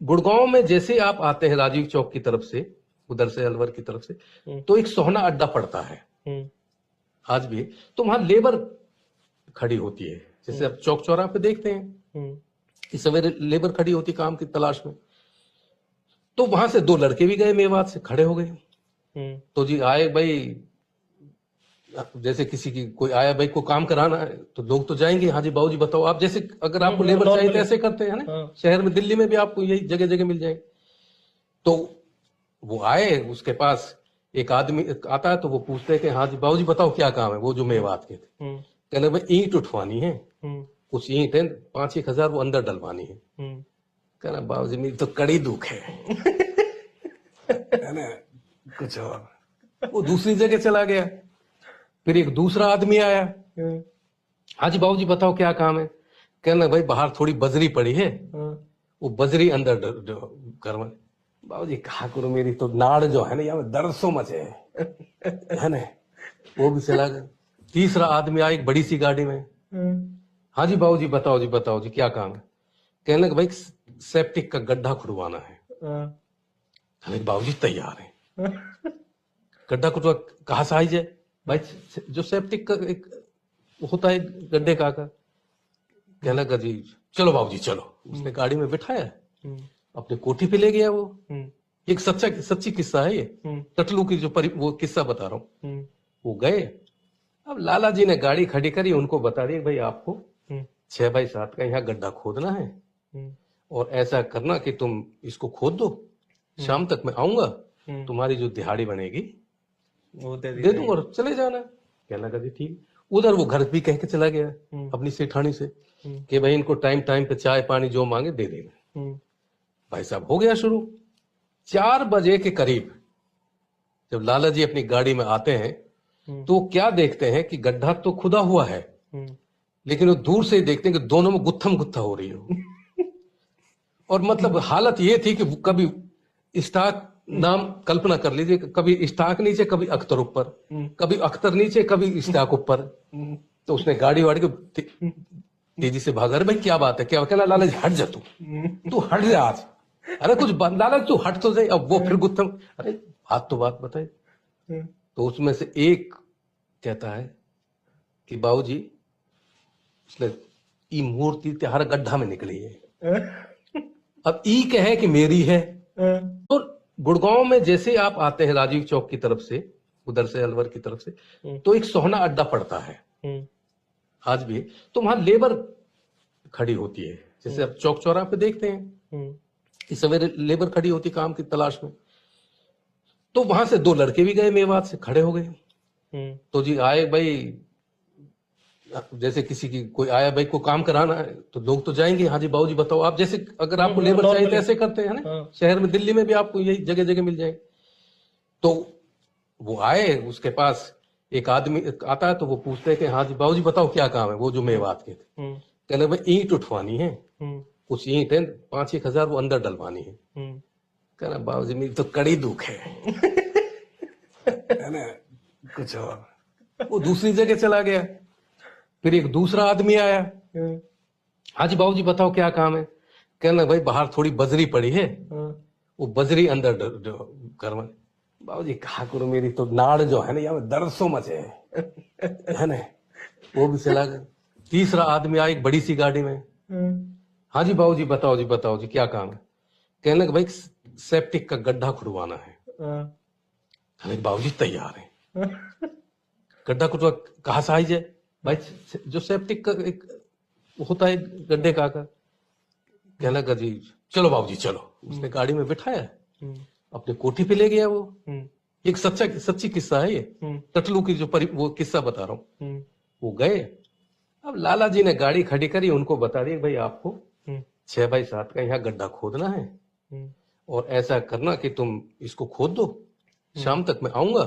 गुड़गांव में जैसे आप आते हैं राजीव चौक की तरफ से, उधर से अलवर की तरफ से, तो एक सोहना अड्डा पड़ता है आज भी। तो वहां लेबर खड़ी होती है, जैसे आप चौक चौराहा पे देखते हैं कि सवेरे लेबर खड़ी होती काम की तलाश में। तो वहां से दो लड़के भी गए, मेवात से खड़े हो गए। तो जी आए भाई, जैसे किसी की कोई आया भाई को काम कराना है तो लोग तो जाएंगे, हाँ जी बाबू जी बताओ आप, जैसे अगर आपको लेबर चाहिए तो ऐसे करते हैं ना। शहर में दिल्ली में भी आपको यही जगह जगह मिल जाएंगे। तो वो आए, उसके पास एक आदमी आता है तो वो पूछते हैं कि हाँ जी बाबू जी बताओ क्या काम है। वो जो मेवात के थे, कहने भाई ईंट उठवानी है, कुछ ईंट है 5-1 हजार वो अंदर डलवानी है। कहना बाबू जी मेरी तो कड़ी दुख है ना, कुछ और। वो दूसरी जगह चला गया। फिर एक दूसरा आदमी आया, हाँ जी बाबू जी बताओ क्या काम है। कहना भाई बाहर थोड़ी बजरी पड़ी है, वो बजरी अंदर करवा। बाबू जी कहा करो, मेरी तो नाड़ जो है ना यहाँ दर्द सो मचे है ना। वो भी चला गया। तीसरा आदमी आया एक बड़ी सी गाड़ी में, हाँ जी बाबू जी बताओ जी क्या काम है। कहने लगा भाई सेप्टिक का गड्ढा खुदवाना है। कहने बाबू जी तैयार है। गड्ढा खुदवा कहाँ से आई जाए भाई, जो सेप्टिक का एक होता है गड्ढे का आकर। कहने लगा जी चलो बाबू जी चलो। उसने गाड़ी में बिठाया, अपने कोठी पे ले गया। वो एक सच्ची किस्सा है ये, टटलू की जो वो किस्सा बता रहा हूँ। वो गए, अब लाला जी ने गाड़ी खड़ी करी, उनको बता दिया भाई आपको 6x7 का यहाँ गड्ढा खोदना है, और ऐसा करना कि तुम इसको खोद दो, शाम तक मैं आऊंगा, तुम्हारी जो दिहाड़ी बनेगी वो दे दूंगा और चले जाना। कहने लगा जी ठीक। उधर वो घर भी कह के चला गया अपनी सेठानी से कि भाई इनको टाइम टाइम पे चाय पानी जो मांगे दे देना। भाई साहब हो गया शुरू। 4 बजे के करीब जब लाला जी अपनी गाड़ी में आते हैं तो क्या देखते हैं कि गड्ढा तो खुदा हुआ है, लेकिन वो दूर से ही देखते हैं कि दोनों में गुत्थम गुत्था हो रही हो। और मतलब हालत ये थी कि कभी स्टाक नाम कल्पना कर लीजिए, कभी स्टाक नीचे, कभी अख्तर ऊपर, कभी अख्तर नीचे, कभी स्टाक ऊपर। तो उसने गाड़ी वाड़ी को तेजी से भागा। अरे भाई क्या बात है, क्या कहना लाला जी हट जा, तू हट जा आज। अरे कुछ लाला तू हट तो जाए। अब वो फिर गुत्थम, अरे बात बताए। तो उसमें से एक कहता है कि बाबूजी उसने ई मूर्ति त्यार गड्ढा में निकली है। अब ई कहे कि मेरी है। तो गुड़गांव में जैसे आप आते हैं राजीव चौक की तरफ से, उधर से अलवर की तरफ से, तो एक सोहना अड्डा पड़ता है आज भी। तो वहां लेबर खड़ी होती है, जैसे आप चौक चौराहा पे देखते हैं कि सवेरे लेबर खड़ी होती काम की तलाश में। तो वहां से दो लड़के भी गए, मेवात से खड़े हो गए। तो जी आए भाई, जैसे किसी की कोई आया भाई को काम कराना है तो लोग तो जाएंगे, हाँ जी बाबू जी बताओ आप, जैसे अगर आपको लेबर चाहिए तो ऐसे करते हैं ना। शहर में दिल्ली में भी आपको यही जगह जगह मिल जाएंगे। तो वो आए, उसके पास एक आदमी आता है तो वो पूछते हैं कि हाँ जी बाबू जी बताओ क्या काम है। वो जो मेवात के थे, कहने भाई ईंट उठवानी है, कुछ ईंट है 5-1 हजार वो अंदर डलवानी है। कहना बाबू जी मेरी तो कड़ी दुख है ना, कुछ और। वो दूसरी जगह चला गया। फिर एक दूसरा आदमी आया, हाँ जी बाबू जी बताओ क्या काम है। कहना भाई बाहर थोड़ी बजरी पड़ी है, वो बजरी अंदर करवा। बाबू जी कहा करो, मेरी तो नाड़ जो है ना यहाँ दर्द सो मचे है ना। वो भी चला गया। तीसरा आदमी आया एक बड़ी सी गाड़ी में, हाँ जी बाबू जी बताओ जी क्या काम है। कहने लगा भाई सेप्टिक का गड्ढा खुदवाना है। कहने बाबू जी तैयार है। गड्ढा खुदवा कहाँ से आई जाए भाई, जो सेप्टिक का एक होता है गड्ढे का आकर। कहने लगा जी चलो बाबू जी चलो। उसने गाड़ी में बिठाया, अपने कोठी पे ले गया। वो एक सच्ची किस्सा है ये, टटलू की जो वो किस्सा बता रहा हूँ। वो गए, अब लाला जी ने गाड़ी खड़ी करी, उनको बता दिया भाई आपको 6x7 का यहाँ गड्ढा खोदना है, और ऐसा करना कि तुम इसको खोद दो, शाम तक मैं आऊंगा,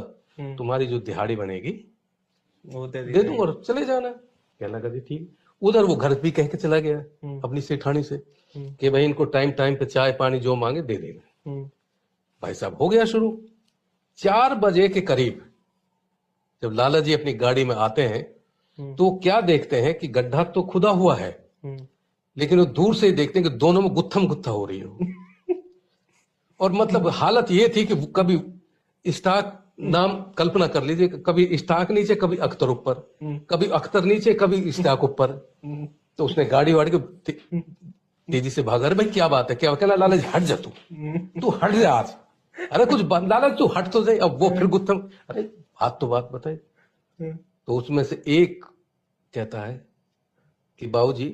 तुम्हारी जो दिहाड़ी बनेगी वो दे दूंगा और चले जाना। कहने लगा जी ठीक। उधर वो घर भी कह के चला गया अपनी सेठानी से कि भाई इनको टाइम टाइम पे चाय पानी जो मांगे दे देना। भाई साहब हो गया शुरू। 4 बजे के करीब जब लाला जी अपनी गाड़ी में आते हैं तो क्या देखते हैं कि गड्ढा तो खुदा हुआ है, लेकिन वो दूर से ही देखते हैं कि दोनों में गुत्थम गुत्था हो रही हो। और मतलब हालत ये थी कि कभी स्टॉक नाम कल्पना कर लीजिए, कभी स्टॉक नीचे, कभी अख्तर ऊपर, कभी अख्तर नीचे, कभी स्टॉक ऊपर। तो उसने गाड़ी वाड़ी को तेजी से भागा। अरे भाई क्या बात है, क्या कहना, लालच हट जा, तू हट जा आज, अरे कुछ लालच तू हट तो जाए। अब वो फिर गुत्थम, अरे बात तो बात बताए। तो उसमें से एक कहता है कि बाबूजी,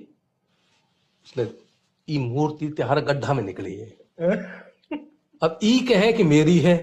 उसने ई मूर्ति हर गड्ढा में निकली है, अब ई कहे कि मेरी है,